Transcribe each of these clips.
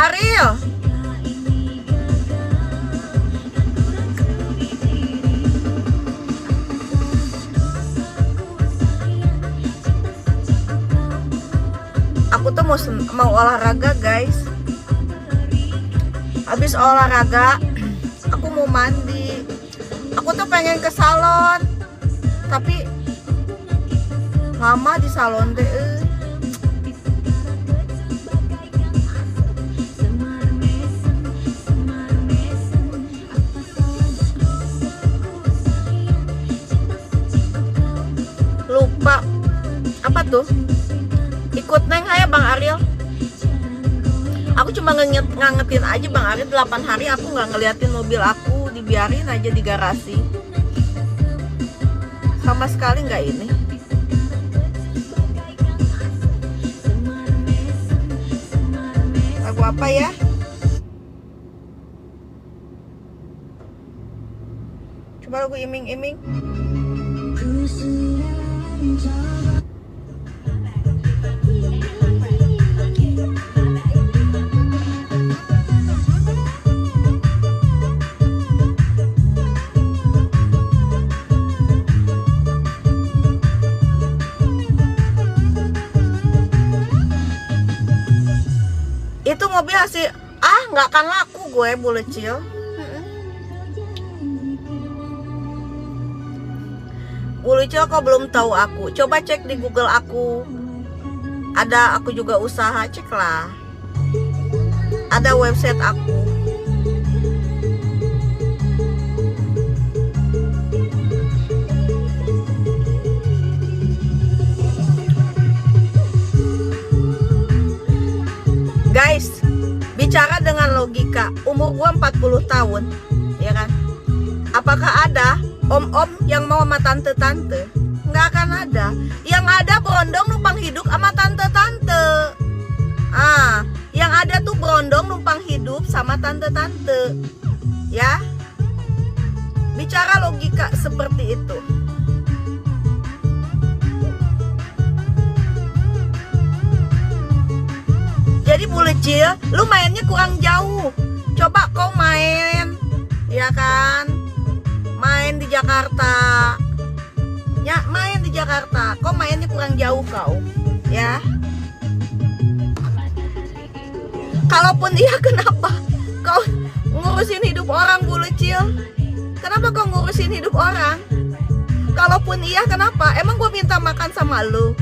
Ariel. Aku tuh mau olahraga guys. Habis olahraga aku mau mandi. Aku tuh pengen ke salon, tapi lama di salon deh. Lupa apa tuh? Ikut neng ya Bang Ariel. Aku cuma ngangetin aja Bang Ariel. 8 hari aku nggak ngeliatin mobil aku, dibiarin aja di garasi. Sama sekali nggak ini. Lagu apa ya? Coba lagu iming-iming. Itu mobil hasil nggak akan laku gue bulecil. Bulecil kok belum tahu aku. Coba cek di Google aku. Ada aku juga usaha, cek lah. Ada website aku. Guys, bicara dengan logika, umur gua 40 tahun, ya kan? Apakah ada om-om yang mau sama tante-tante? Nggak akan ada. Yang ada berondong numpang hidup sama tante-tante. Yang ada tuh berondong numpang hidup sama tante-tante. Ya. Bicara logika seperti itu. Jadi bulecil, lu mainnya kurang jauh. Coba kau main, ya kan? Main di Jakarta. Ya, main di Jakarta. Kau mainnya kurang jauh kau, ya. Kalaupun iya, kenapa kau ngurusin hidup orang bulecil? Kenapa kau ngurusin hidup orang? Kalaupun iya, kenapa? Emang gue minta makan sama lu?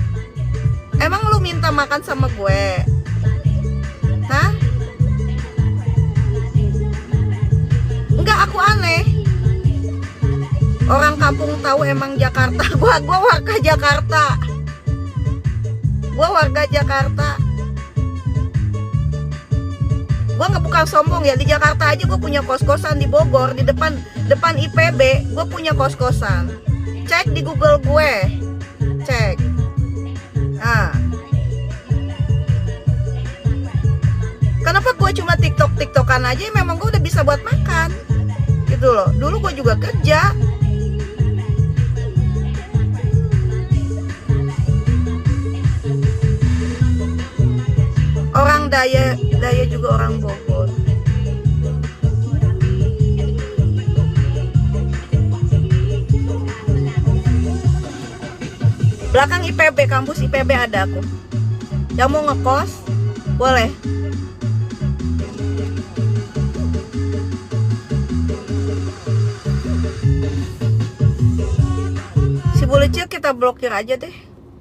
Emang lu minta makan sama gue? Hah? Enggak, aku aneh. Orang kampung tahu emang Jakarta. Gua warga Jakarta. Gua warga Jakarta. Gua nggak bukan sombong ya, di Jakarta aja gue punya kos-kosan di Bogor, di depan IPB, gue punya kos-kosan. Cek di Google gue. Cek. Kenapa gue cuma tiktokan aja? Memang gue udah bisa buat makan gitu loh. Dulu gue juga kerja. Orang Daya juga orang Bogor. Belakang IPB, kampus IPB ada aku. Yang mau ngekos boleh. Si bulecil kita blokir aja deh.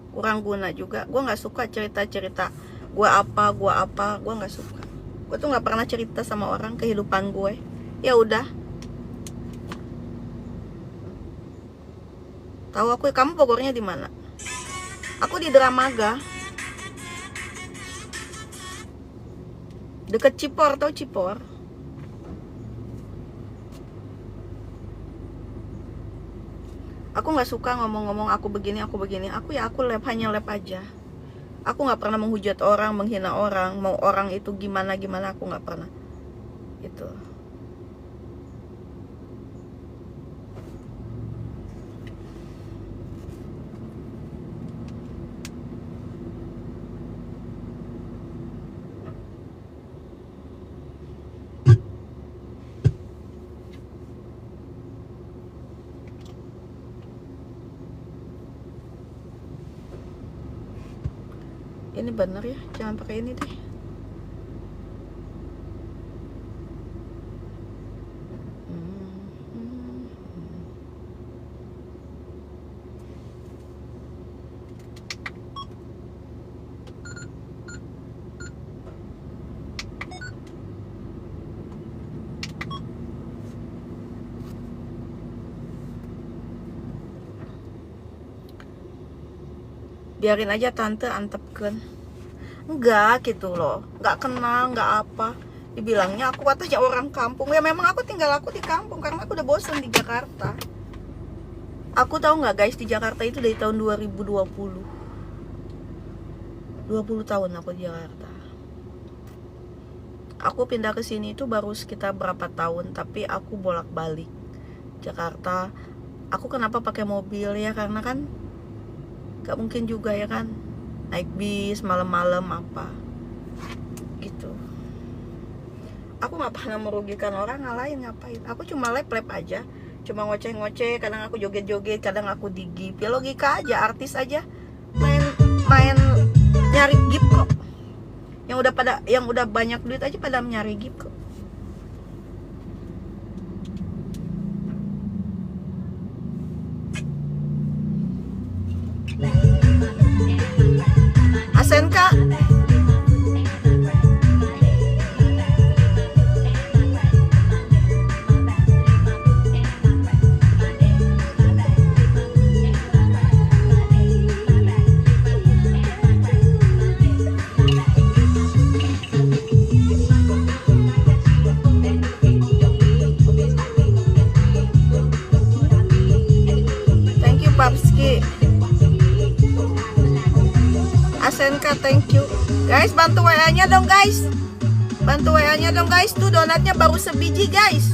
Kurang guna juga. Gue nggak suka cerita-cerita gue apa, gue nggak suka. Gue tuh nggak pernah cerita sama orang kehidupan gue. Ya udah. Tahu aku, kamu Bogornya di mana? Aku di Dramaga. Deket Cipor, tau Cipor? Aku nggak suka ngomong-ngomong aku begini. Aku hanya lab aja. Aku nggak pernah menghujat orang, menghina orang, mau orang itu gimana aku nggak pernah. Gitu. Ini bener ya, jangan pakai ini deh. Biarin aja tante antepkan. Enggak gitu loh, enggak kenal, enggak apa. Dibilangnya aku katanya orang kampung. Ya memang aku tinggal di kampung karena aku udah bosen di Jakarta. Aku tahu nggak guys, di Jakarta itu dari tahun 2020 tahun aku di Jakarta. Aku pindah ke sini itu baru sekitar berapa tahun, tapi aku bolak-balik Jakarta. Aku kenapa pakai mobil ya, karena kan gak mungkin juga ya kan naik bis malam-malam apa gitu. Aku nggak pernah merugikan orang, ngalahin ngapain. Aku cuma lep-lep aja, cuma ngoceh-ngoceh, kadang aku joget-joget, kadang aku digip. Ya logika aja, artis aja main nyari gip kok. Yang udah banyak duit aja pada nyari gip kok. Asenka, thank you Papski. Asenka, thank you. Guys, bantu WA-nya dong guys. Bantu WA-nya dong guys. Tuh donatnya baru sebiji guys.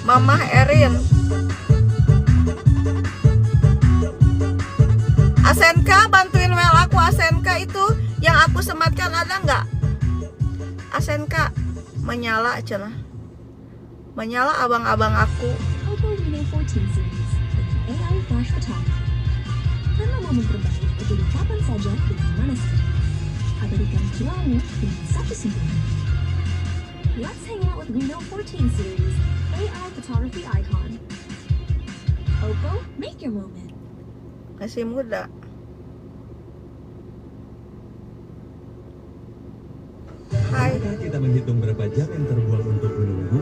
Mama Erin, Asenka bantuin WL aku. Asenka itu yang aku sematkan ada nggak? Asenka menyala aja lah, menyala abang-abang aku. Oppo Reno 14 series dengan AI Flash Photography. Karena mau memperbaiki jadi kapan saja dan di mana saja. Abadikan kilau dengan satu sentuhan. Let's hang out with Reno 14 series AI photography icon. Oppo, make your moment. Masih muda. Hai. Apakah kita menghitung berapa jam yang terbuang untuk menunggu?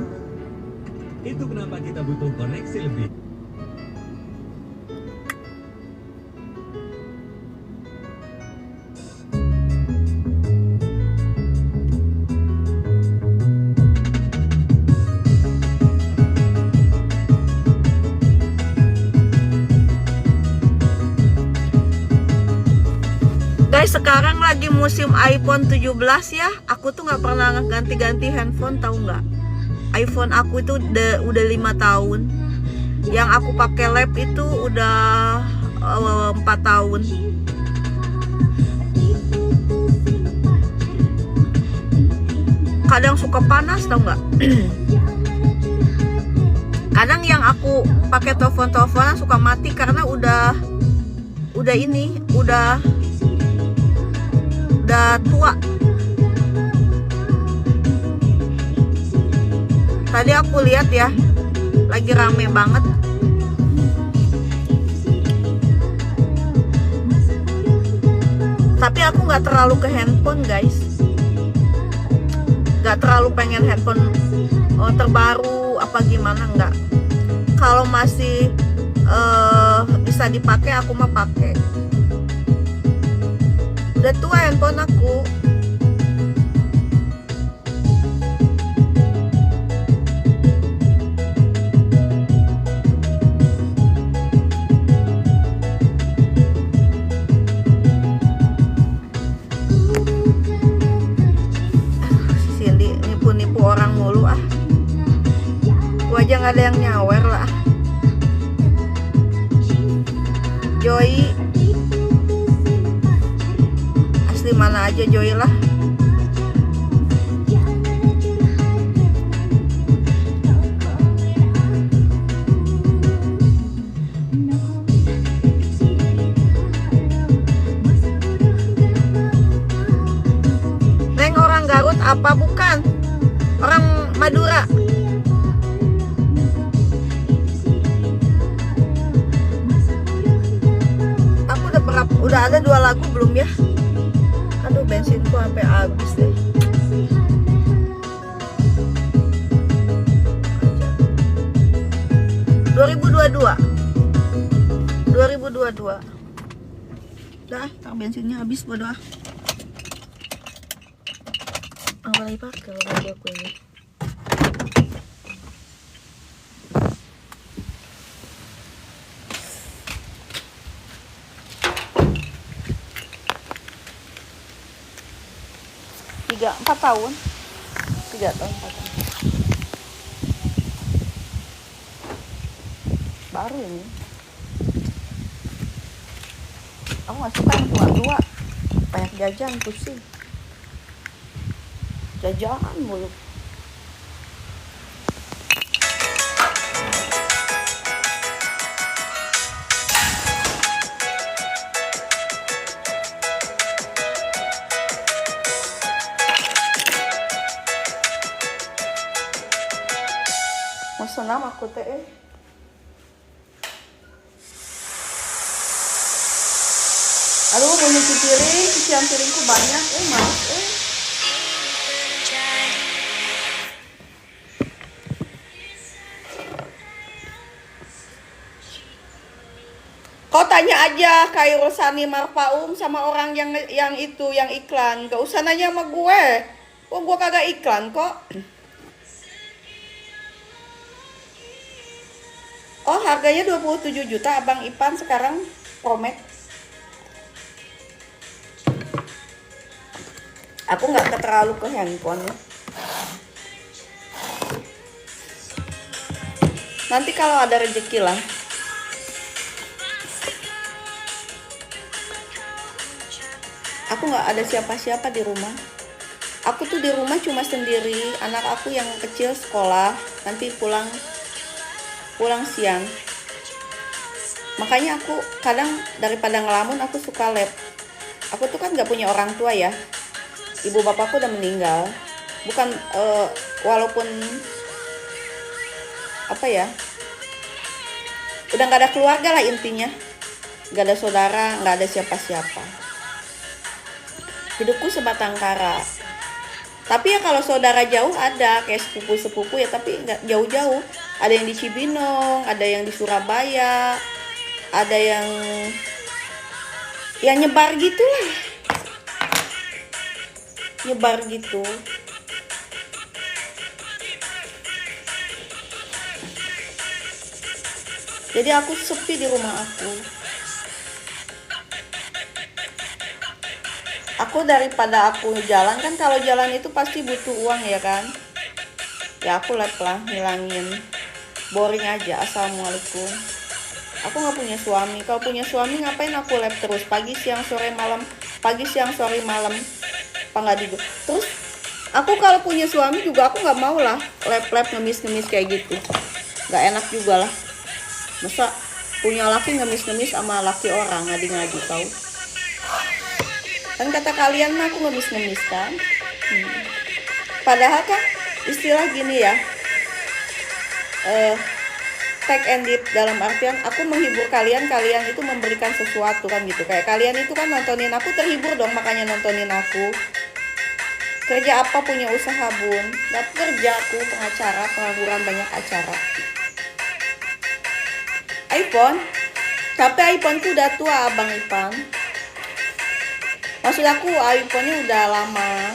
Itu kenapa kita butuh koneksi lebih. Guys, sekarang lagi musim iPhone 17 ya. Aku tuh nggak pernah ganti-ganti handphone, tahu nggak? iPhone aku itu udah 5 tahun. Yang aku pakai lab itu udah 4 tahun. Kadang suka panas, tahu nggak? Kadang yang aku pakai telepon-teleponan suka mati karena udah tua. Tadi aku lihat ya, lagi rame banget. Tapi aku nggak terlalu ke handphone guys, nggak terlalu pengen handphone terbaru apa gimana, nggak. Kalau masih bisa dipakai aku mah pakai. Udah tua handphone aku. nggak ada yang nyawer lah. Joy asli mana aja Joy lah. Neng orang Garut apa bukan? Orang Madura. Udah ada 2 lagu belum ya? Aduh bensinku sampai habis deh. Aja. 2022. Dah, tak bensinnya habis bodoh. Apa lagi pakai kalau bagi aku ini? Empat tahun 3 tahun 4 tahun baru ini. Aku gak suka yang tua-tua, banyak jajan, pusing jajan mulu. Senam aku teh. Aduh mau nyuci piring, cucian piringku banyak. Males Kau tanya aja kayak Rosani Marpaum sama orang yang iklan. Gak usah nanya sama gue. Oh gue kagak iklan kok. Oh harganya 27 juta Abang Ipan sekarang Promax. Aku nggak terlalu ke handphone ya. Nanti kalau ada rezeki lah. Aku nggak ada siapa-siapa di rumah. Aku tuh di rumah cuma sendiri. Anak aku yang kecil sekolah, nanti pulang siang. Makanya aku kadang daripada ngelamun aku suka lab. Aku tuh kan gak punya orang tua ya. Ibu bapakku udah meninggal. Bukan walaupun apa ya, udah gak ada keluarga lah intinya. Gak ada saudara, gak ada siapa-siapa. Hidupku sebatang kara. Tapi ya kalau saudara jauh ada, kayak sepupu-sepupu ya, tapi nggak jauh-jauh. Ada yang di Cibinong, ada yang di Surabaya, ada yang nyebar gitu lah. Nyebar gitu. Jadi aku sepi di rumah aku. Aku daripada aku jalan, kan kalau jalan itu pasti butuh uang ya kan. Ya aku lab lah, ngilangin boring aja. Assalamualaikum. Aku gak punya suami. Kalau punya suami ngapain aku lab terus pagi siang sore malam, pagi siang sore malam, apa nggak digo. Terus aku kalau punya suami juga aku nggak mau lah lab ngemis kayak gitu, nggak enak juga lah. Masa punya laki ngemis sama laki orang, ngadi tahu. Kan kata kalian mah aku ngemis kan. Padahal kan istilah gini ya, take and dip, dalam artian aku menghibur kalian itu memberikan sesuatu kan gitu. Kayak kalian itu kan nontonin aku terhibur dong, makanya nontonin aku. Kerja apa, punya usaha bun? Gak kerja aku, pengacara, pengangguran, banyak acara. iPhone, tapi iPhoneku udah tua Abang Ipan. Maksud aku iPhone-nya udah lama.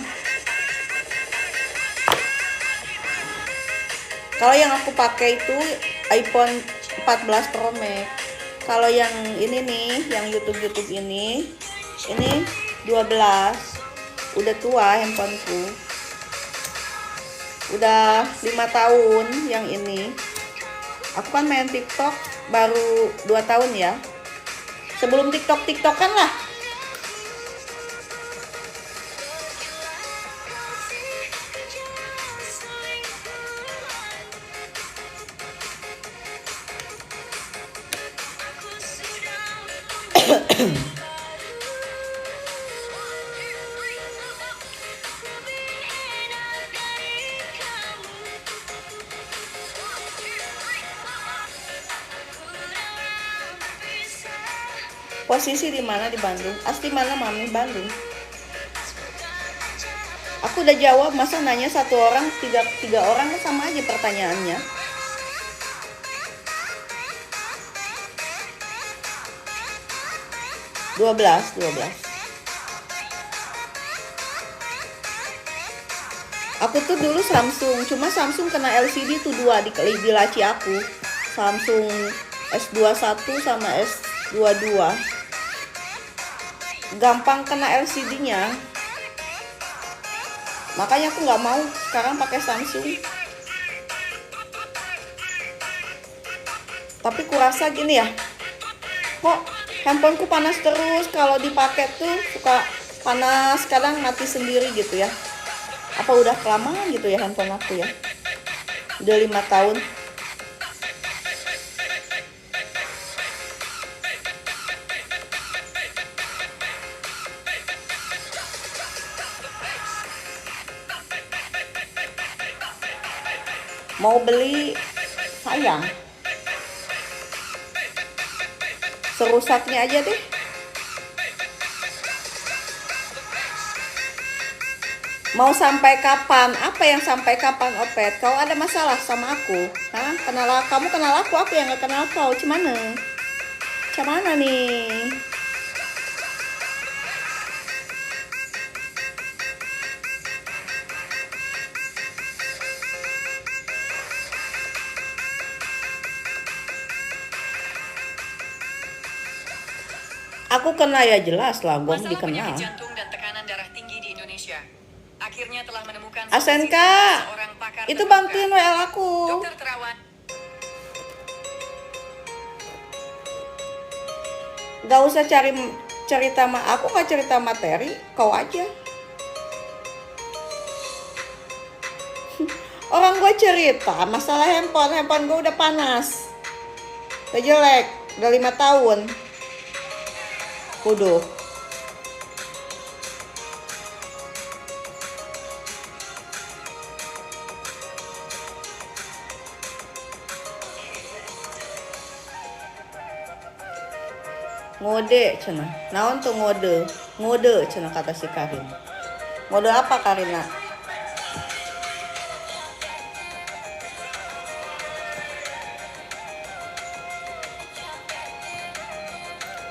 Kalau yang aku pakai itu iPhone 14 Pro Max. Kalau yang ini nih, yang YouTube ini 12. Udah tua handphoneku. Udah 5 tahun yang ini. Aku kan main TikTok baru 2 tahun ya. Sebelum TikTok-TikTokan lah. Posisi di mana di Bandung? Asli mana Mami? Bandung. Aku udah jawab, masa nanya satu orang, tiga orang kan sama aja pertanyaannya. Dua belas. Aku tuh dulu Samsung, cuma Samsung kena LCD tuh 2 di laci aku. Samsung S21 sama S22. Gampang kena LCD-nya. Makanya aku nggak mau sekarang pakai Samsung. Tapi kurasa gini ya, kok handphoneku panas terus, kalau dipakai tuh suka panas, kadang mati sendiri gitu ya. Apa udah kelamaan gitu ya handphone aku ya? Udah 5 tahun. Mau beli sayang, serusaknya aja deh. Mau sampai kapan? Apa yang sampai kapan, Opet? Kau ada masalah sama aku? Hah? Kamu kenal aku yang gak kenal kau. Cemana nih? Aku kena ya jelas lah, gue Masalah dikenal. penyakit jantung dan tekanan darah tinggi di Indonesia akhirnya telah menemukan Asenka, seorang pakar itu terbuka. bantuin WL aku. Dokter Terawan. Gak usah cerita sama aku, gak cerita materi, kau aja. Orang gue cerita masalah handphone gue udah panas, udah jelek, udah 5 tahun. Kudu. Ngode cenah. Naon tuh ngode? Ngode cenah kata si Karin. Ngode apa Karina?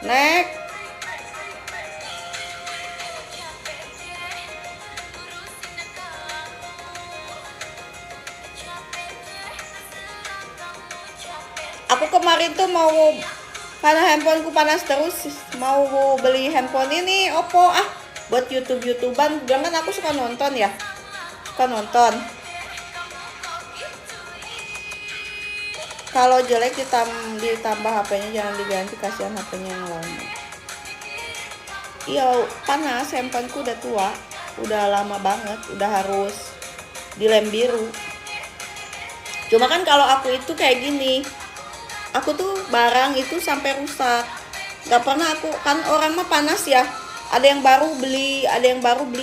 Nek. Aku kemarin tuh mau, karena handphoneku panas terus, mau beli handphone ini Oppo buat YouTuber-YouTuban. Bilang kan aku suka nonton ya, kalau jelek ditambah HP-nya, jangan diganti, kasihan HP-nya yang lama. Iya panas, handphoneku udah tua, udah lama banget, udah harus dilem biru. Cuma kan kalau aku itu kayak gini, aku tuh barang itu sampai rusak. Gak pernah aku, kan orang mah panas ya, ada yang baru beli,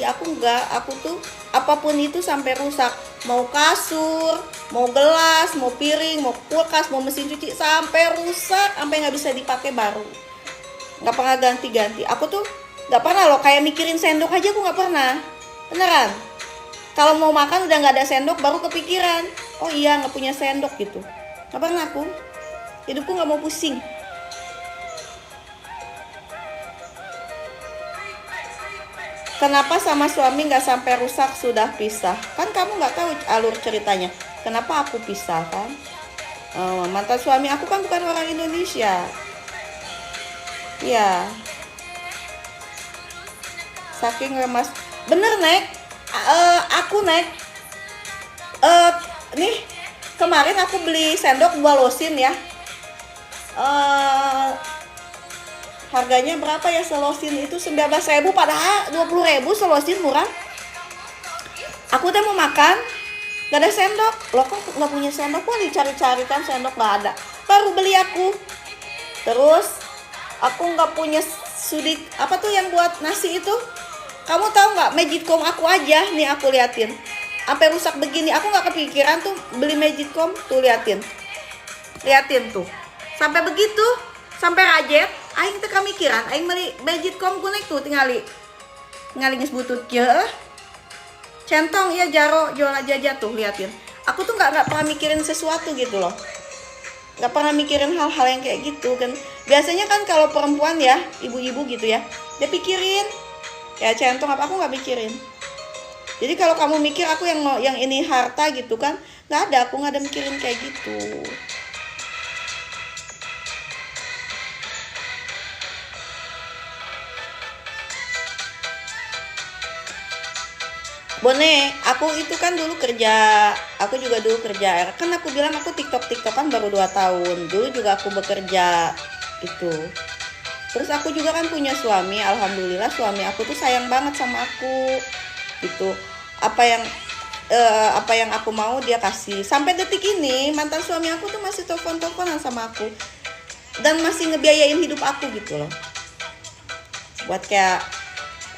aku enggak. Aku tuh apapun itu sampai rusak. Mau kasur, mau gelas, mau piring, mau kulkas, mau mesin cuci, sampai rusak, sampai gak bisa dipakai baru. Gak pernah ganti-ganti. Aku tuh gak pernah loh, kayak mikirin sendok aja aku gak pernah. Beneran. Kalau mau makan udah gak ada sendok, baru kepikiran, oh iya gak punya sendok gitu. Gak pernah aku. Hidupku gak mau pusing. Kenapa sama suami gak sampai rusak sudah pisah? Kan kamu gak tahu alur ceritanya. Kenapa aku pisah kan? Mantan suami aku kan bukan orang Indonesia. Iya. Saking lemas. Bener Nek. Aku Nek. Nih Kemarin aku beli sendok 2 losin ya. Harganya berapa ya selosin itu? 19.000, padahal 20.000 selosin murah. Aku teh mau makan, gak ada sendok. Loh kok gak punya sendok? Wah dicari-cari kan sendok gak ada. Baru beli aku. Terus aku gak punya sudik, apa tuh yang buat nasi itu? Kamu tahu nggak, Magicom aku aja nih, aku liatin sampai rusak begini. Aku nggak kepikiran tuh beli Magicom. Tuh liatin tuh sampai begitu, sampai rajet. Aing teh kamikiran aing beli Magicom kuning tuh tinggali geus butut kieu centong ya jaro jual aja tuh. Liatin, aku tuh nggak pernah mikirin sesuatu gitu loh, nggak pernah mikirin hal-hal yang kayak gitu kan. Biasanya kan kalau perempuan ya, ibu-ibu gitu ya, dia pikirin ya centong apa, aku nggak mikirin. Jadi kalau kamu mikir aku yang ini harta gitu kan, nggak ada, aku nggak ada mikirin kayak gitu. Bone, aku itu kan dulu kerja, aku juga dulu kerja. Kan aku bilang aku tiktokan baru 2 tahun. Dulu juga aku bekerja itu. Terus aku juga kan punya suami, alhamdulillah suami aku tuh sayang banget sama aku. Gitu. Apa yang aku mau dia kasih. Sampai detik ini mantan suami aku tuh masih telepon-teleponan sama aku. Dan masih ngebiayain hidup aku gitu loh. Buat kayak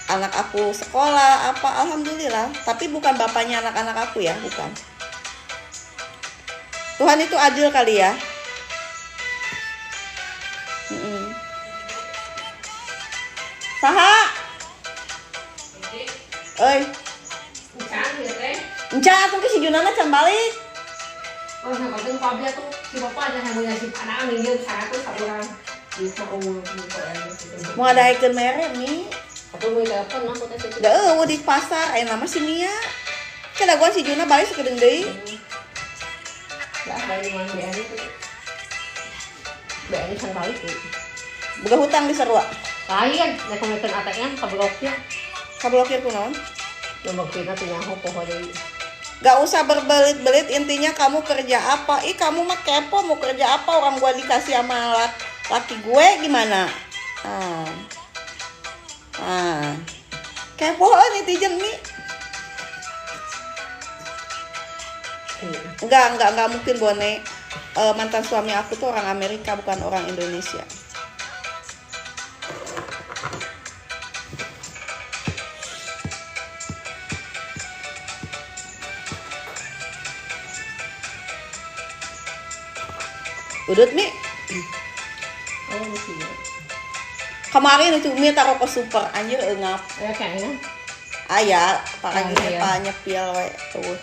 anak aku sekolah apa, alhamdulillah. Tapi bukan bapaknya anak-anak aku ya, bukan. Tuhan itu adil kali ya. Saha? Oi. Enca, tuh si Junana can balik. Oh, nah kalau pabia tuh si bapak aja yang punya si anak minggir sana tuh satu orang di Mau ada ikan merek nih. atau mau telepon aku teh itu. Da di pasar, aya nama si Mia. Kada gua si Juna balik sakedeung deui. Lah balik mana dia itu. Be ini can balik tuh. Boga hutang di Sarua. Lain, nek komentar ATM kabloknya. Kablokir kunaon? Nomor kita tuh nyaho poho deui. Gak usah berbelit-belit, intinya kamu kerja apa. Ih kamu mah kepo mau kerja apa, orang gua dikasih sama laki gue gimana. Kepo netizen nih. Enggak mungkin Bone. Mantan suami aku tuh orang Amerika, bukan orang Indonesia. Udut Mi. Oh, gitu ya. Kemarin itu Mi taruh ke super anjir engap. Ya kayaknya. Aya, pakai Oh, iya. apa nyepil we tuh.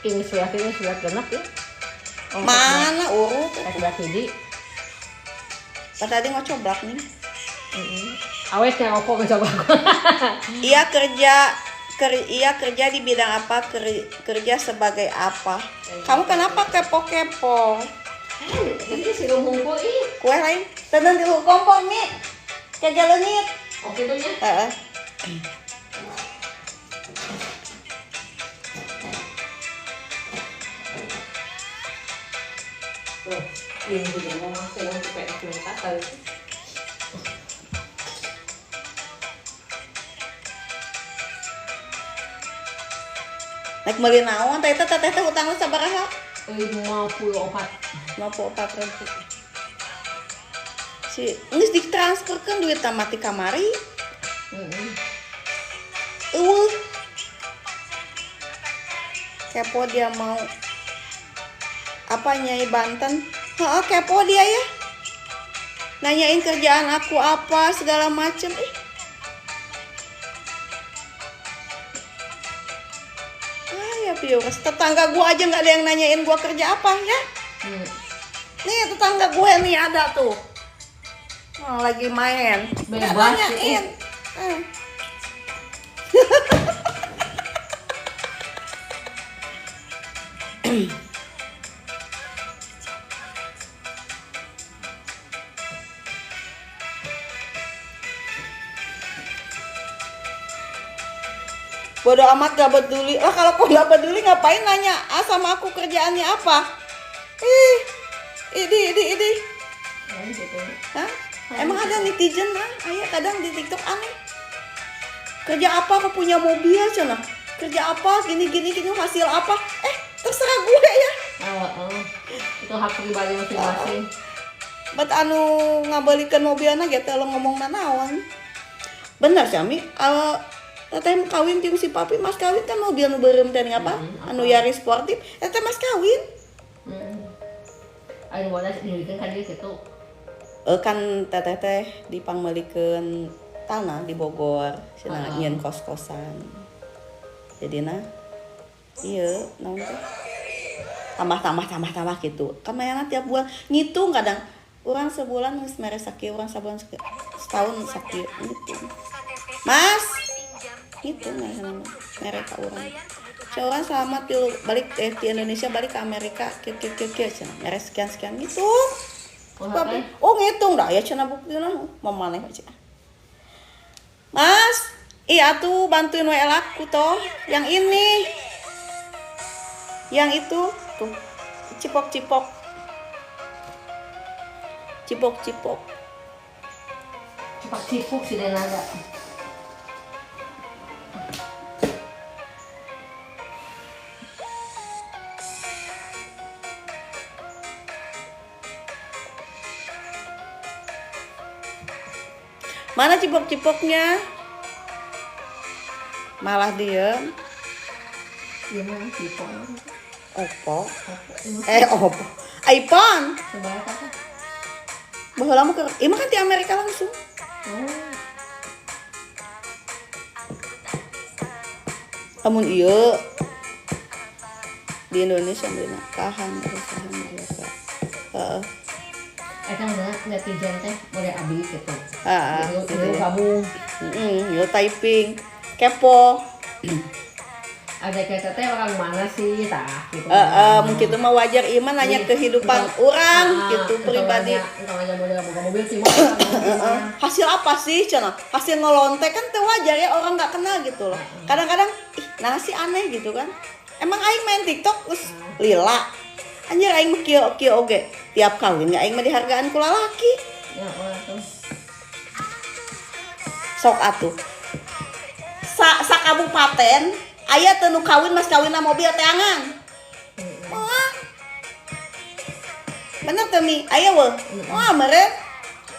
Ini surat genap ya. Oh, Mana urut? surat hiji. Pas tadi mau coblak nih. Awetnya aku mencoba. Iya kerja di bidang apa? Kerja sebagai apa? Kamu kenapa kepo-kepo? Ini si lumungku ih. Kue lain? Tenang di kompor Mi. Kerja leungit. Oke tuh ya. Heeh. Tuh, ini juga mau masuk yang supaya aku kata. Naik meuli naon teh teteh hutang sabaraha? 54. 54.000. Si geus ditransferkeun duit mati kamari. Kepo dia mau apa Nyai Banten. Heeh, kepo dia ya. Nanyain kerjaan aku apa segala macem. Ya pius, tetangga gua aja nggak ada yang nanyain gua kerja apa ya. Nih tetangga gue nih ada tuh. Lagi main. Nggak Bebas nanyain. Bodoh amat, gak peduli lah. Kalau kau gak peduli ngapain nanya sama aku kerjaannya apa? Ini. Gitu. Hah? Emang ada netizen lah, ayah kadang di TikTok aneh. Kerja apa? Aku punya mobil cina. Kerja apa? Gini hasil apa? Terserah gue ya. Itu hak pribadi masing-masing. Bet anu ngabalikan mobilnya gitu lo ngomong nanawan. Bener Cami. Teteh kawin jeung si papi mas kawin kan mobil nu beureum teh apa? Anu Yaris sportif. Teteh mas kawin. Anu bodas diulikeun ka dieu kitu. Kan teteh dipangmelikeun tanah di Bogor, cenah nyeun kos-kosan. Jadina ieu naon teh? Tambah gitu. Kamayana tiap bulan ngitung kadang urang sebulan geus mere sakieu, urang setahun sakieu ngitung. Mas, itu mere ka urang. Urang selama balik di Indonesia balik ke Amerika kieu cenah mere sekian gitu. Ngitung dah ya cenah buktina mamaneh aja. Mas, iya tuh bantuin WL aku toh, yang ini. Yang itu tuh cipok-cipok. Cipok-cipok sih dan ada. Mana cipok-cipoknya? Malah diem. Iya mah Oppo. Oppo. iPhone. Sebanyak apa? Baheula mah ieu mah kan di Amerika langsung. Amun ieu di Indonesia beuna kahan biasa. Heeh. Eta mah netizen teh boleh abi gitu. Gitu ya. Gabung. Yo typing. Kepo. Ada kita teh orang mana sih tah gitu. Mungkin itu mah wajar iman nanya kehidupan orang gitu pribadi. Mobil sih Hasil apa sih cenah? Hasil ngelontek kan teh wajar ya orang nggak kenal gitu loh. Kadang-kadang nah sih aneh gitu kan. Emang aing main TikTok terus lila. Anjir aing mah kieu oge. Tiap kawin ya aing mah dihargaan ku lalaki. Ya tuh. Sok atuh. Sakabupaten aya teu nu kawin mas kawinna mobil teangan. Bener teh mi, aya weuh. Meureun.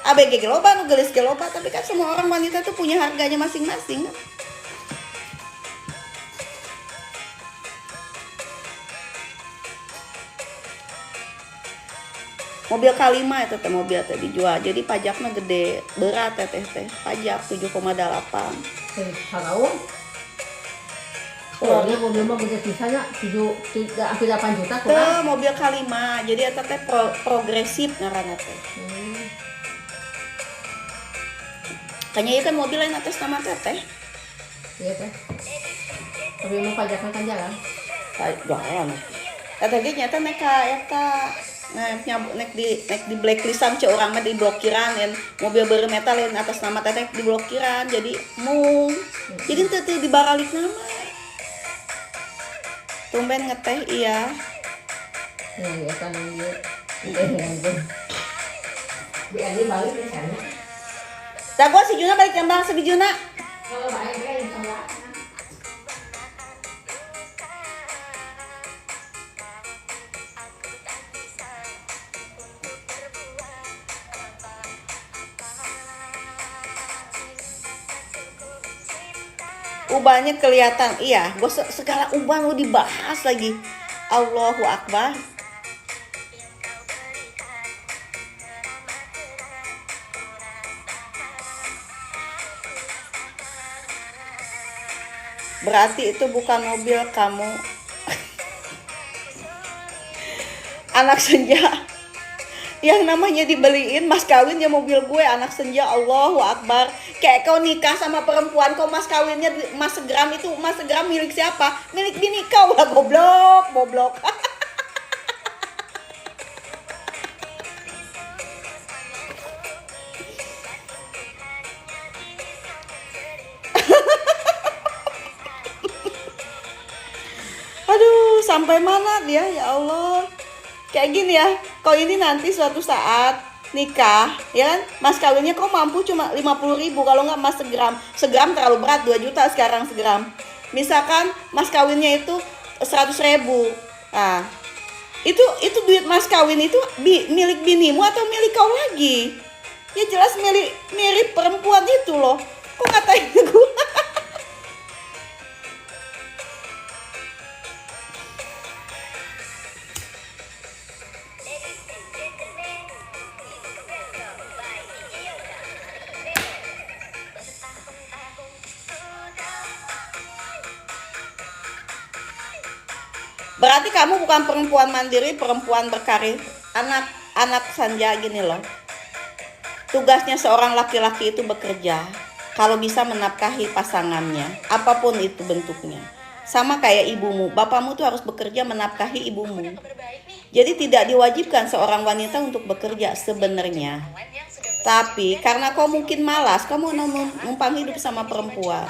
ABG ge loba, nu geulis ge loba, tapi kan semua orang wanita tuh punya harganya masing-masing. Mobil K5 itu teh mobil teh dijual. Jadi pajaknya gede, berat teh. Pajak 7,8. Tahun. Soalnya mobil mah gede pisahnya 8 juta kurang. Tuh mobil K5. Jadi eta teh progresif ngaranna teh. Kayaknya ieu kan mobil lain atas nama teteh. Iya teh. Tapi mah pajakna kan jalan. Jalan. Eta ge nyata nek ka eta nek di blacklistan ceu urang mah diblokiran dan mobil beureum eta lain atas nama teteh diblokiran jadi mung. Jadi teu dibaralik nama. Tumben ngeteh iya. Ya ya kan dia. Biar dia balik ke sana. Da gua si Juna balik jambang sebijuna. Kalau balik ke sana. Ubahnya kelihatan, iya. Gue segala ubah lu dibahas lagi. Allahu Akbar. Berarti itu bukan mobil kamu. Anak senja. Yang namanya dibeliin mas kawin ya mobil gue anak senja. Allahu Akbar. Kayak kau nikah sama perempuan kau mas kawinnya mas segram itu mas segram milik siapa? Milik bini kau lah goblok. sampai mana dia, ya Allah. Kayak gini ya, kau ini nanti suatu saat nikah, ya kan, mas kawinnya kau mampu cuma 50.000, kalau nggak mas segram. Segram terlalu berat, 2 juta sekarang segram. Misalkan mas kawinnya itu 100.000. Nah, itu duit mas kawin itu milik binimu atau milik kau lagi? Ya jelas milik perempuan itu loh. Kok ngatain gue? Berarti kamu bukan perempuan mandiri, perempuan berkarir. Anak Sanja gini loh. Tugasnya seorang laki-laki itu bekerja. Kalau bisa menafkahi pasangannya, apapun itu bentuknya. Sama kayak ibumu, bapakmu tuh harus bekerja menafkahi ibumu. Jadi tidak diwajibkan seorang wanita untuk bekerja sebenarnya. Tapi karena kau mungkin malas, kamu numpang hidup sama perempuan.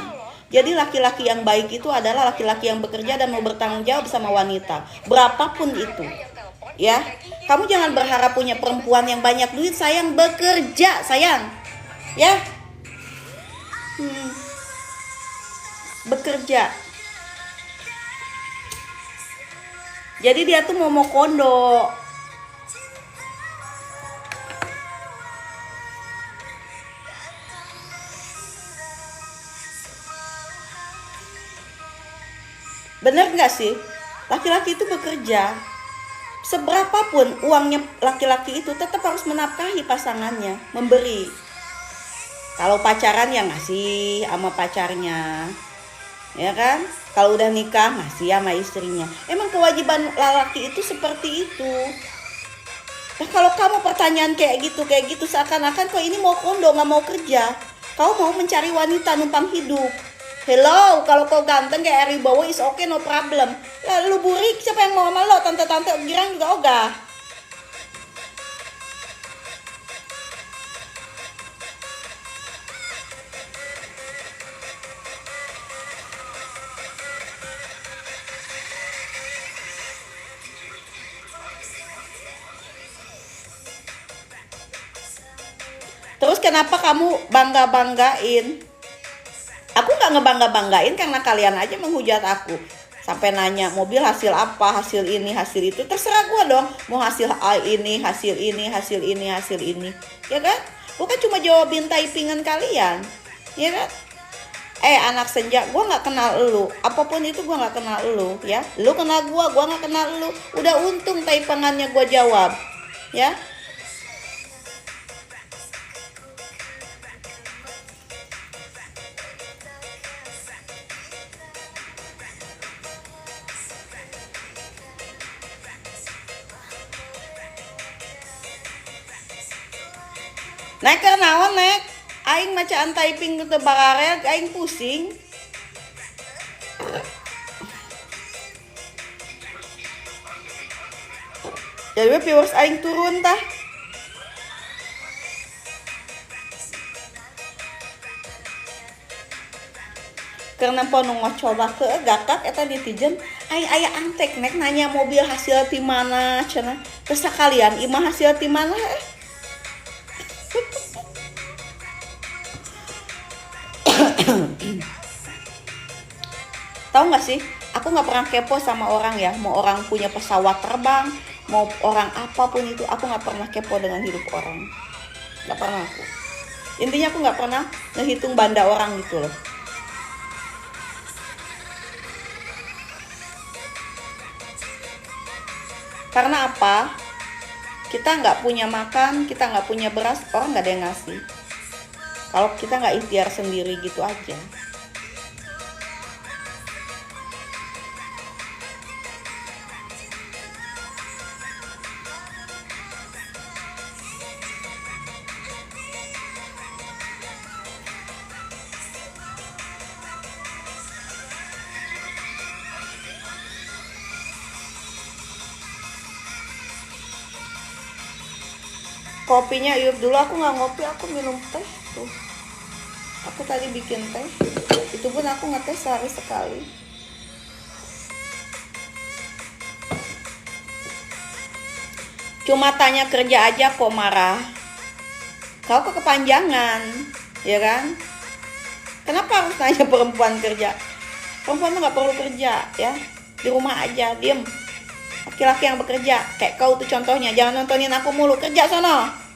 Jadi laki-laki yang baik itu adalah laki-laki yang bekerja dan mau bertanggung jawab sama wanita, berapapun itu. Ya, kamu jangan berharap punya perempuan yang banyak duit, sayang, bekerja, sayang. Ya. Bekerja. Jadi dia tuh mau kondo. Bener gak sih? Laki-laki itu bekerja. Seberapapun uangnya laki-laki itu tetap harus menafkahi pasangannya, memberi. Kalau pacaran ya ngasih sama pacarnya, ya kan? Kalau udah nikah ngasih sama istrinya. Emang kewajiban laki itu seperti itu. Nah kalau kamu pertanyaan kayak gitu seakan-akan kau ini mau kondo, gak mau kerja. Kau mau mencari wanita numpang hidup. Hello, kalau kau ganteng kayak Ari Bowo is okay, no problem. Lalu burik, siapa yang mau sama lo? Tante-tante girang juga ogah. Terus kenapa kamu bangga-banggain? Aku gak ngebangga-banggain karena kalian aja menghujat aku. Sampai nanya mobil hasil apa, hasil ini, hasil itu. Terserah gue dong. Mau hasil ini, hasil ini, hasil ini, hasil ini. Ya kan? Bukan cuma jawabin typingan kalian. Ya kan? Anak senja, gue gak kenal lu. Apapun itu gue gak kenal lu. Ya, lu kenal gue gak kenal lu. Udah untung typingannya gue jawab. Ya. Nek kenaon nek, aing macaan typing ke bararel, aing pusing. Jadi viewers aing turun tah. Karena ponu ngocoba ke gakak eta netizen, aing aya antek nek nanya mobil hasil ti mana cenah. Terus kalian imah hasil ti mana? Tahu nggak sih, aku nggak pernah kepo sama orang ya. Mau orang punya pesawat terbang, mau orang apapun itu, aku nggak pernah kepo dengan hidup orang. Nggak pernah aku. Intinya aku nggak pernah ngehitung banda orang gitu loh. Karena apa? Kita nggak punya makan, kita nggak punya beras, orang nggak ada yang ngasih. Kalau kita nggak ikhtiar sendiri gitu aja. Kopinya Iup dulu, aku nggak ngopi, aku minum teh tuh. Aku tadi bikin teh, itu pun aku ngeteh sehari sekali. Cuma tanya kerja aja kok marah. Kau kok kepanjangan, ya kan? Kenapa harus tanya perempuan kerja? Perempuan tuh nggak perlu kerja, ya. Di rumah aja, diem. Laki-laki yang bekerja, kayak kau tuh contohnya. Jangan nontonin aku mulu, kerja sono.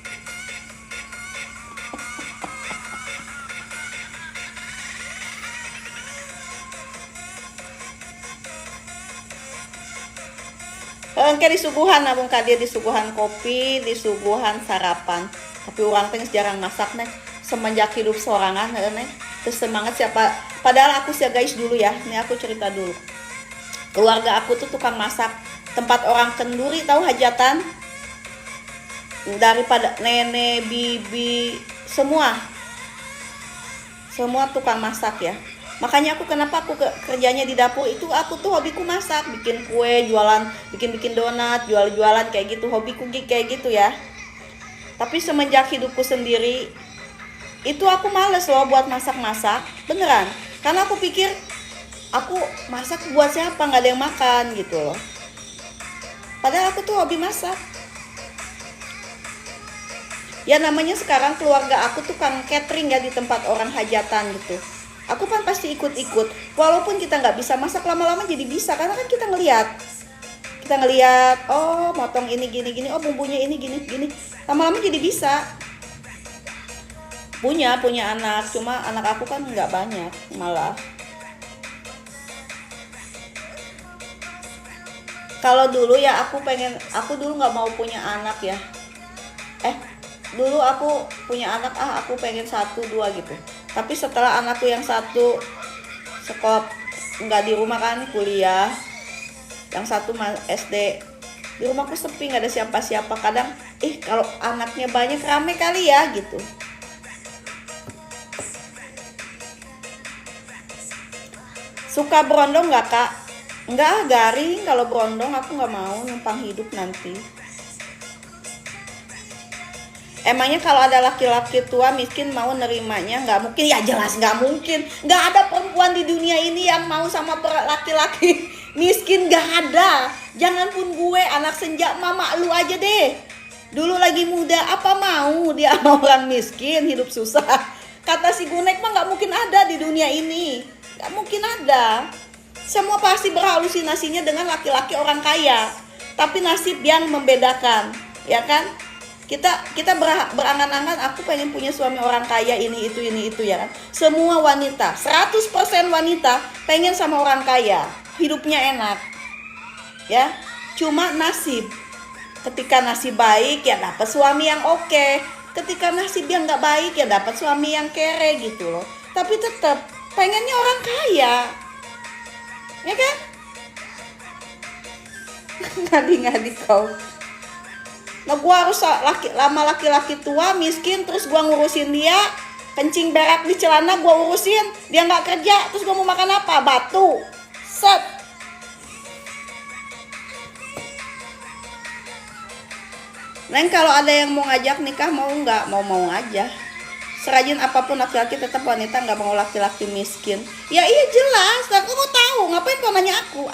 Engke disuguhan abang kadia disuguhan kopi, disuguhan sarapan. Tapi orang teh jarang masak nih. Semenjak hidup sorangan nih. Terus semangat siapa? Padahal aku sih guys dulu ya. Ini aku cerita dulu. Keluarga aku tuh tukang masak. Tempat orang kenduri tahu hajatan. Daripada nenek, bibi, semua tukang masak ya. Makanya aku kenapa aku kerjanya di dapur itu, aku tuh hobiku masak, bikin kue, jualan, bikin donat, jualan kayak gitu, hobiku kayak gitu ya. Tapi semenjak hidupku sendiri itu aku males loh buat masak-masak, beneran. Karena aku pikir aku masak buat siapa, nggak ada yang makan gitu loh. Padahal aku tuh hobi masak. Ya namanya sekarang keluarga aku tukang catering ya di tempat orang hajatan gitu. Aku kan pasti ikut-ikut, walaupun kita nggak bisa masak, lama-lama jadi bisa karena kan kita ngeliat, oh motong ini gini, oh bumbunya ini gini, lama-lama jadi bisa. Punya anak, cuma anak aku kan nggak banyak malah. Kalau dulu ya aku dulu nggak mau punya anak ya. Dulu aku punya anak, aku pengen 1, 2 gitu. Tapi setelah anakku yang satu sekolah nggak di rumah kan, kuliah, yang satu SD, di rumahku sepi, nggak ada siapa-siapa. Kadang kalau anaknya banyak rame kali ya gitu. Suka berondong nggak kak? Nggak, garing. Kalau berondong aku nggak mau, numpang hidup nanti. Emangnya kalau ada laki-laki tua miskin mau nerimanya? Nggak mungkin, ya jelas nggak mungkin. Nggak ada perempuan di dunia ini yang mau sama laki-laki miskin, nggak ada. Jangan pun gue, anak senja, mama lu aja deh. Dulu lagi muda, apa mau dia sama orang miskin, hidup susah. Kata si Gunek mah nggak mungkin ada di dunia ini. Nggak mungkin ada. Semua pasti berhalusinasinya dengan laki-laki orang kaya. Tapi nasib yang membedakan, ya kan? Kita berangan-angan aku pengen punya suami orang kaya, ini itu ya kan. Semua wanita, 100% wanita pengen sama orang kaya, hidupnya enak ya. Cuma nasib, ketika nasib baik ya dapat suami yang oke, ketika nasib yang nggak baik ya dapat suami yang kere gitu loh. Tapi tetap pengennya orang kaya, ya kan? Ngadi-ngadi kau. Nah gua harus laki-laki tua miskin, terus gua ngurusin dia, kencing berak di celana gua urusin, dia nggak kerja, terus gua mau makan apa? Batu. Set. Neng kalau ada yang mau ngajak nikah mau nggak? Mau aja. Serajin apapun laki-laki tetap wanita nggak mau laki-laki miskin. Ya iya jelas, aku mau tahu, ngapain kau nanya aku?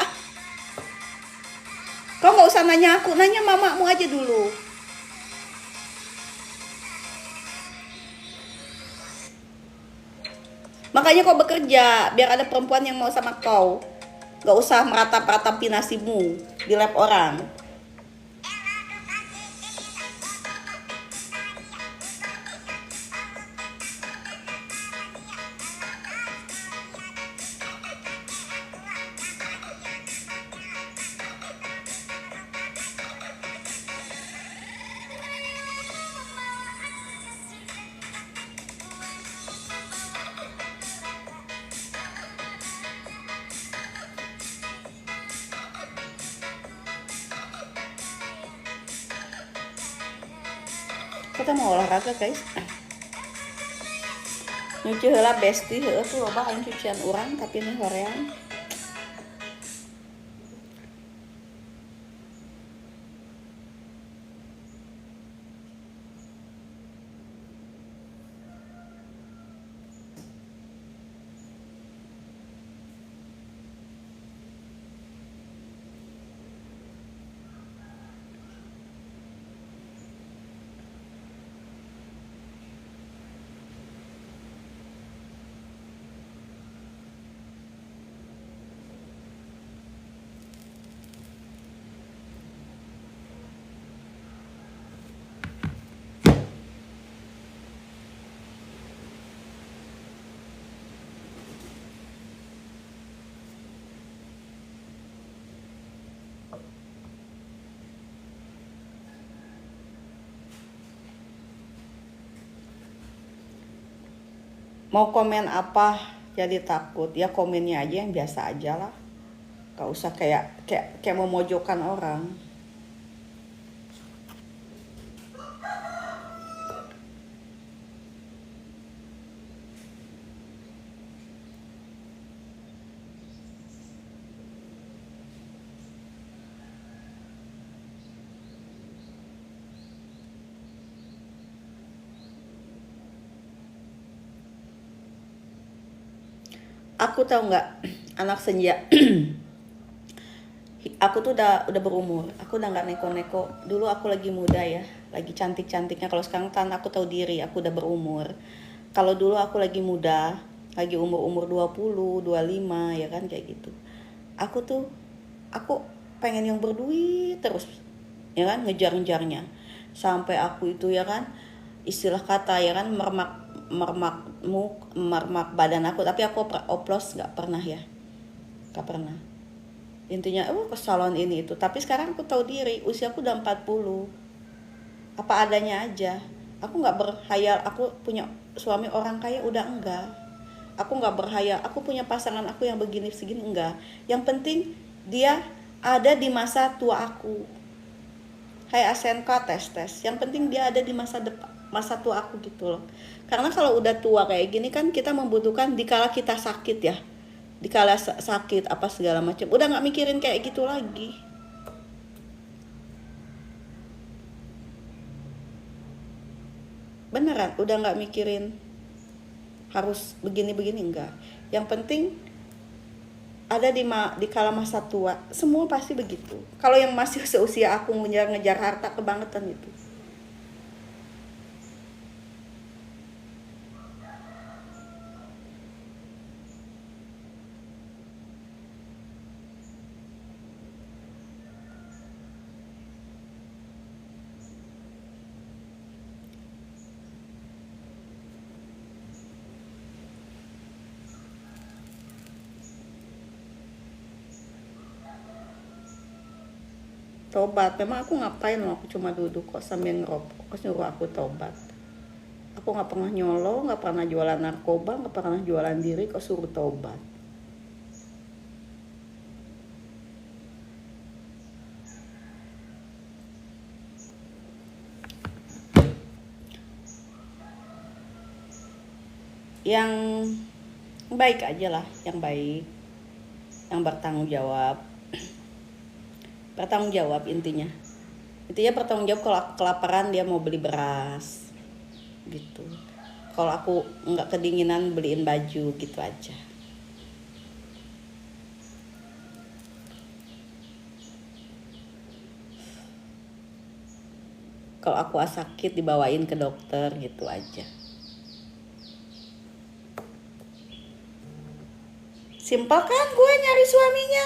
Kau nggak usah nanya aku, nanya mamamu aja dulu. Makanya kau bekerja, biar ada perempuan yang mau sama kau. Nggak usah meratap-ratapi nasibmu di lab orang. Kita mau olahraga guys. Nyuci heula besti heuh tuh loba aing cucian urang tapi ini horeang. Mau komen apa jadi takut, ya komennya aja yang biasa aja lah, gak usah kayak memojokkan orang. Aku tahu nggak, anak senja. Aku tuh udah berumur. Aku udah nggak neko-neko. Dulu aku lagi muda ya, lagi cantik-cantiknya. Kalau sekarang kan aku tahu diri, aku udah berumur. Kalau dulu aku lagi muda, lagi umur 20, 25 ya kan kayak gitu. Aku pengen yang berduit terus. Ya kan, ngejar-ngejarnya. Sampai aku itu ya kan, istilah kata ya kan, mermak badan aku, tapi aku oplos nggak pernah ya, nggak pernah. Intinya ke salon ini itu, tapi sekarang aku tahu diri, usia aku udah 40, apa adanya aja. Aku nggak berhayal aku punya suami orang kaya, udah enggak. Aku nggak berhayal aku punya pasangan aku yang begini segini, enggak. Yang penting dia ada di masa tua aku. Hai SNK tes, yang penting dia ada di masa tua aku gitu loh. Karena kalau udah tua kayak gini kan kita membutuhkan dikala kita sakit ya, dikala sakit apa segala macam, udah nggak mikirin kayak gitu lagi. Beneran udah nggak mikirin harus begini-begini, enggak. Yang penting ada di kala masa tua, semua pasti begitu. Kalau yang masih seusia aku ngejar harta kebangetan itu. Tobat, memang aku ngapain loh, aku cuma duduk kok sambil ngerokok, kok nyuruh aku tobat. Aku nggak pernah nyolong, nggak pernah jualan narkoba, nggak pernah jualan diri, kok suruh tobat. Yang baik aja lah, yang baik, yang bertanggung jawab intinya bertanggung jawab. Kalau aku kelaparan dia mau beli beras gitu, kalau aku nggak kedinginan beliin baju gitu aja. Kalau aku sakit dibawain ke dokter gitu aja. Simpel kan gue nyari suaminya.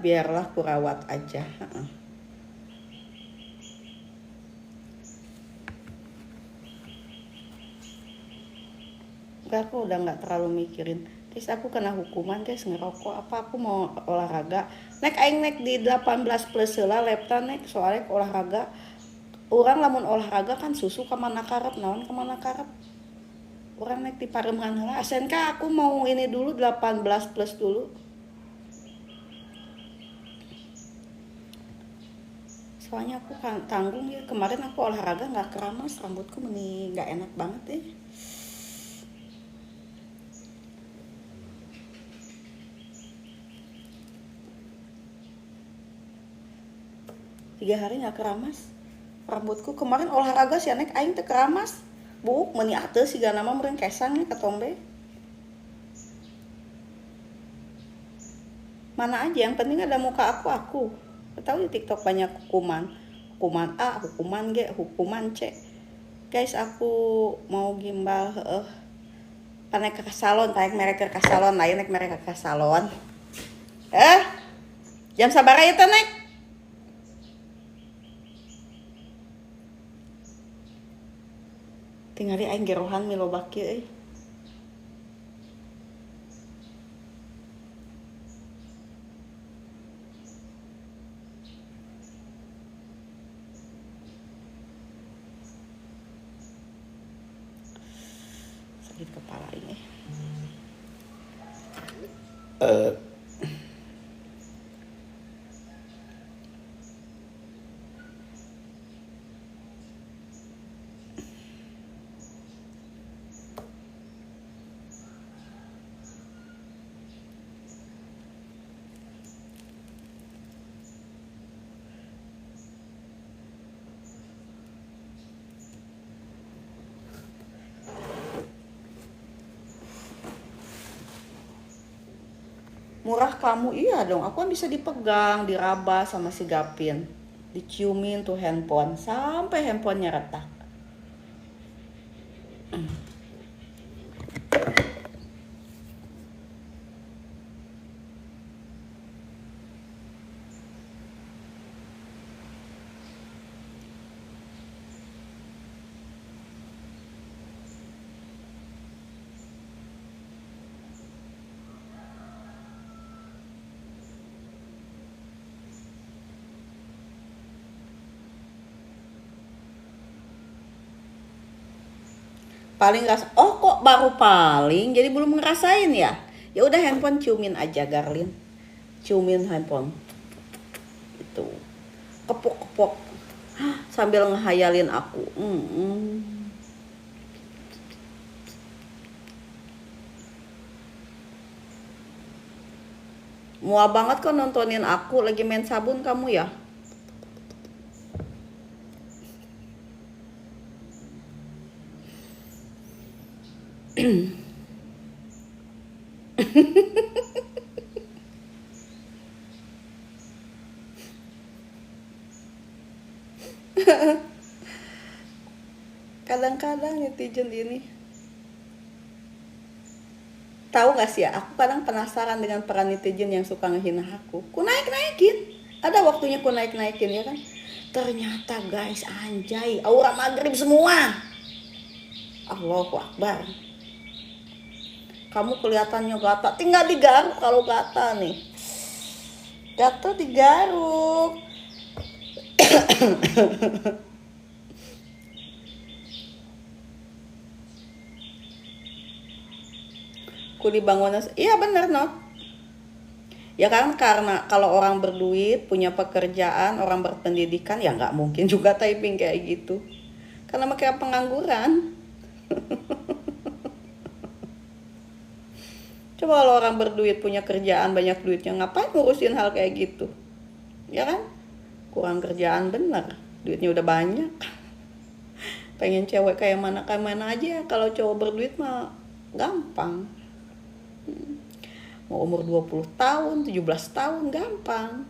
Biarlah kurawat aja. Aku udah nggak terlalu mikirin. Terus aku kena hukuman guys ngerokok, apa aku mau olahraga. Naik di 18 plus lah lepta naik soalnya olahraga. Orang lamun olahraga kan susu kemana karep, naon kemana karep. Orang naik di pareman lah. SNK aku mau ini dulu 18 plus dulu. Soalnya aku kan tanggung ya, kemarin aku olahraga nggak keramas, rambutku meni nggak enak banget ya. Tiga hari nggak keramas rambutku. Kemarin olahraga si anek aing teh keramas, buk meni ateus siga nama meureun kesang nih ketombe. Mana aja yang penting ada muka aku. Tahu di TikTok banyak hukuman A, hukuman G, hukuman C. Guys, aku mau gimbal Naik ke salon, naik mereka ke salon, naik mereka ke salon. Jam sabar ya naik. Tinggali aing gerohan miloba kieu euy. Sakit kepala ini. Murah kamu, iya dong, aku kan bisa dipegang, diraba sama si Gapin, diciumin tuh handphone sampai handphonenya retak. Paling nggak, oh kok baru paling, jadi belum ngerasain ya? Ya udah handphone ciumin aja Garlin, ciumin handphone, itu, kepok-kepok, sambil ngehayalin aku. Mual banget kok nontonin aku lagi main sabun kamu ya? Kadang-kadang netizen ini, tahu nggak sih ya, aku kadang penasaran dengan para netizen yang suka ngehina aku. Ku naik-naikin, ada waktunya ku naik-naikin ya kan. Ternyata guys, anjay, aura maghrib semua. Allahu Akbar. Kamu kelihatannya gata, tinggal digaruk kalau gata nih. Gata digaruk. Ku dibangun, iya bener no. Ya kan, karena kalau orang berduit, punya pekerjaan, orang berpendidikan, ya nggak mungkin juga typing kayak gitu. Karena mereka pengangguran. Coba kalau orang berduit, punya kerjaan, banyak duitnya, ngapain ngurusin hal kayak gitu? Ya kan? Kurang kerjaan bener, duitnya udah banyak. Pengen cewek kayak mana aja, kalau cowok berduit mah gampang. Mau umur 20 tahun, 17 tahun, gampang.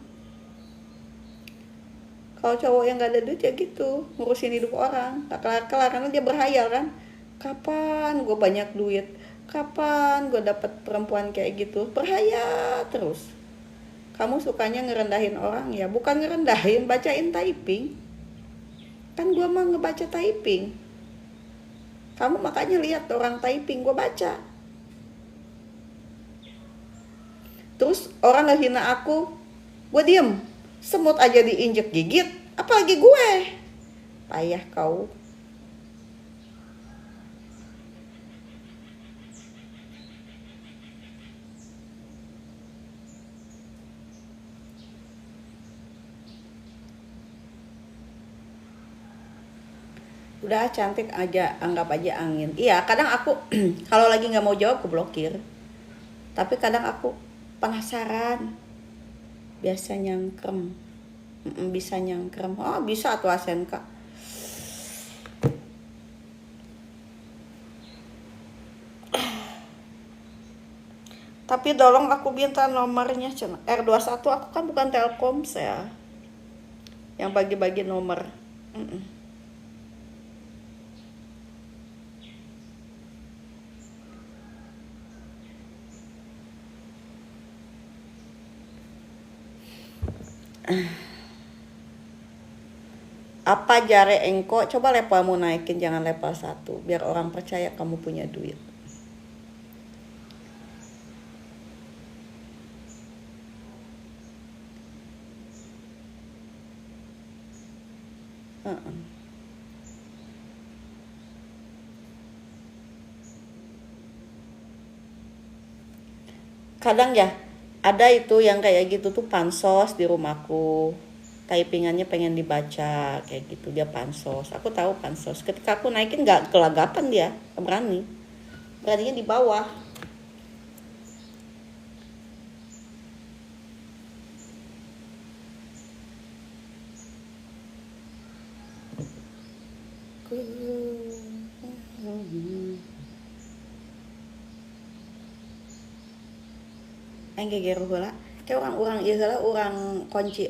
Kalau cowok yang gak ada duit ya gitu, ngurusin hidup orang, gak kelar-kelar, karena dia berhayal kan. Kapan gue banyak duit? Kapan gue dapet perempuan kayak gitu? Berhayal terus. Kamu sukanya ngerendahin orang ya? Bukan ngerendahin, bacain typing. Kan gue mah ngebaca typing. Kamu makanya lihat orang typing, gue baca. Terus orang ngehina aku, gue diem. Semut aja diinjek gigit, apalagi gue. Payah kau. Udah cantik aja, anggap aja angin. Iya, kadang aku kalau lagi nggak mau jawab, aku blokir. Tapi kadang aku penasaran, biasa nyangkrem, bisa nyangkrem. Oh bisa tuh Asenka. Tapi tolong aku minta nomornya, R21, aku kan bukan Telkomsel yang bagi-bagi nomor. Apa jare engko? Coba levelmu naikin, jangan level 1 biar orang percaya kamu punya duit. Kadang ya ada itu yang kayak gitu tuh pansos di rumahku, typingannya pengen dibaca kayak gitu, dia pansos. Aku tahu pansos, ketika aku naikin nggak kelagapan, dia beraninya di bawah. Engge geru heula, kayak orang-orang ieu heula urang kunci